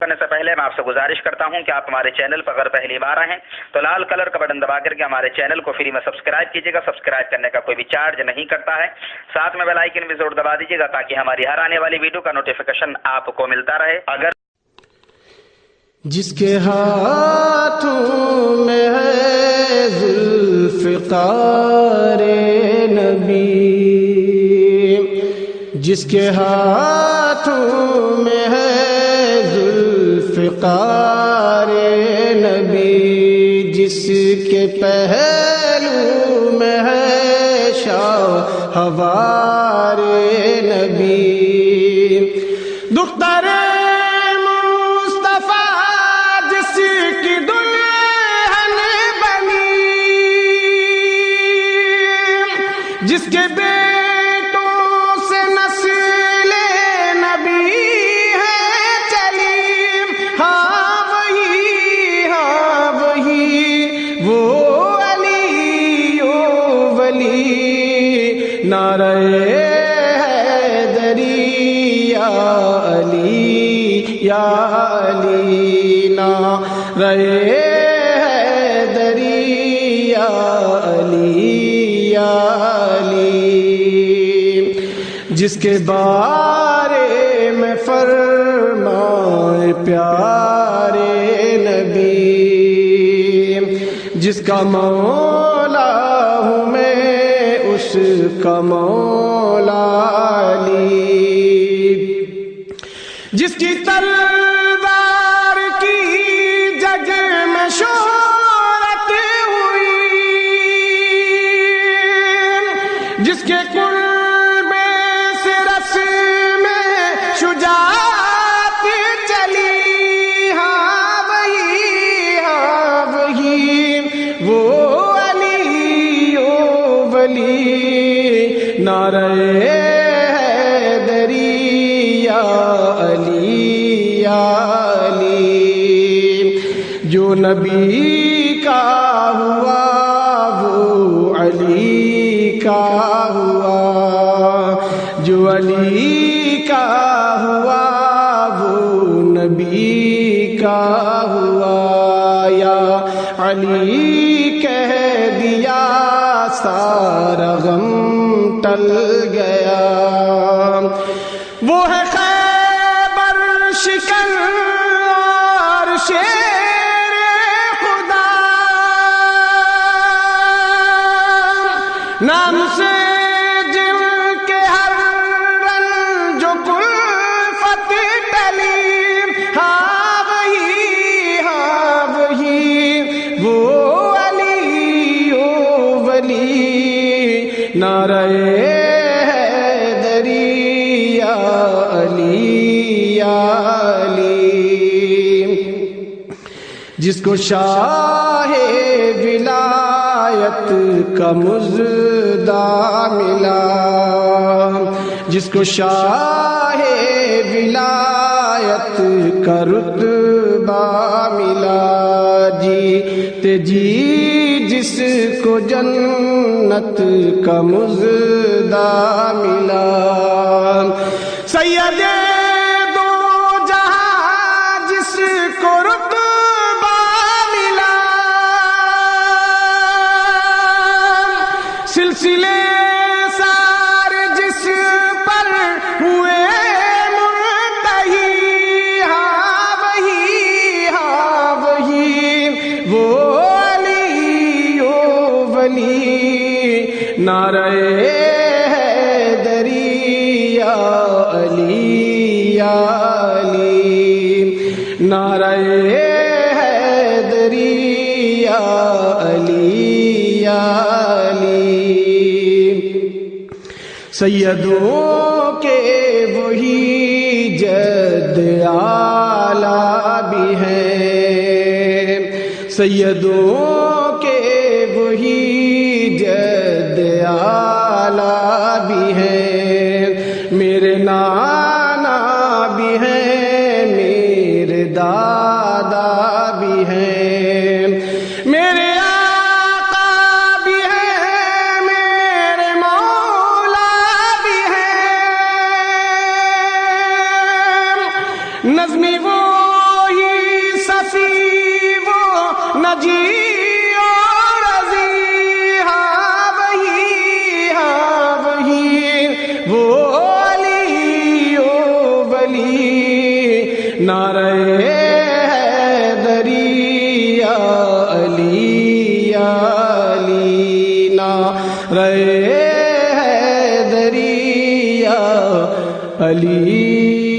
کرنے سے پہلے میں آپ سے گزارش کرتا ہوں کہ آپ ہمارے چینل پر اگر پہلی بار آئے ہیں تو لال کلر کا بٹن دبا کر کے ہمارے چینل کو فری میں سبسکرائب کیجیے گا. سبسکرائب کرنے کا کوئی بھی چارج نہیں کرتا ہے. ساتھ میں بیل آئیکن بھی ضرور دبا دیجیے گا تاکہ ہماری ہر آنے والی ویڈیو کا نوٹیفیکیشن آپ کو ملتا رہے. اگر جس کے ہاتھوں میں ہے ذوالفقار نبی، جس کے ہاتھوں میں ہے ذوالفقار نبی، جس کے پہلو میں ہے شاہوار نبی، دختر جس کے بیٹوں سے نسل نبی ہے چلی، ہاں وہی وہ علی و ولی، نعرہ حیدری یا علی یا علی، نعرہ حیدری یا علی یا علی، جس کے بارے میں فرمائے پیارے نبی، جس کا مولا ہوں میں اس کا مولا علی، جس کی تلوار کی جگ میں شہرت ہوئی، جس کے قرب سے رس میں شجاعت چلی، ہاں وہی وہ علی و ولی، نعرہ حیدری یا علی یا علی، جو نبی کا ہوا وہ علی کا ہوا، جو علی کا ہوا وہ نبی کا ہوا، یا علی کہہ دیا سارا غم ٹل گیا، وہ ہے خیبر شکن اور شیر خدا، نام سے جن کے ہر رنج و کلفت ٹلی، ہاں وہی وہ علی و ولی، نعرہ حیدری یا علی یا علی، جس کو شاہ ولایت کا مژدہ ملا، جس کو شاہ ولایت کا رتبہ ملا، جیتے جی جس کو جنت کا مژدہ ملا، سید دو جہاں جس کو رتبہ ملا، سلسلے سارے جس پر ہوئے منتہی، ہاں وہی وہ علی و ولی، نعرہ حیدری یا علی یا علی، نعرہ حیدری یا علی یا علی، سیدوں کے وہی جد اعلیٰ بھی ہیں، سیدوں کے وہی جد اعلیٰ بھی ہیں، میرے نانا بھی ہیں، میرے دادا بھی ہیں، میرے آقا بھی ہیں، میرے مولا بھی ہیں، نظمی وہ علی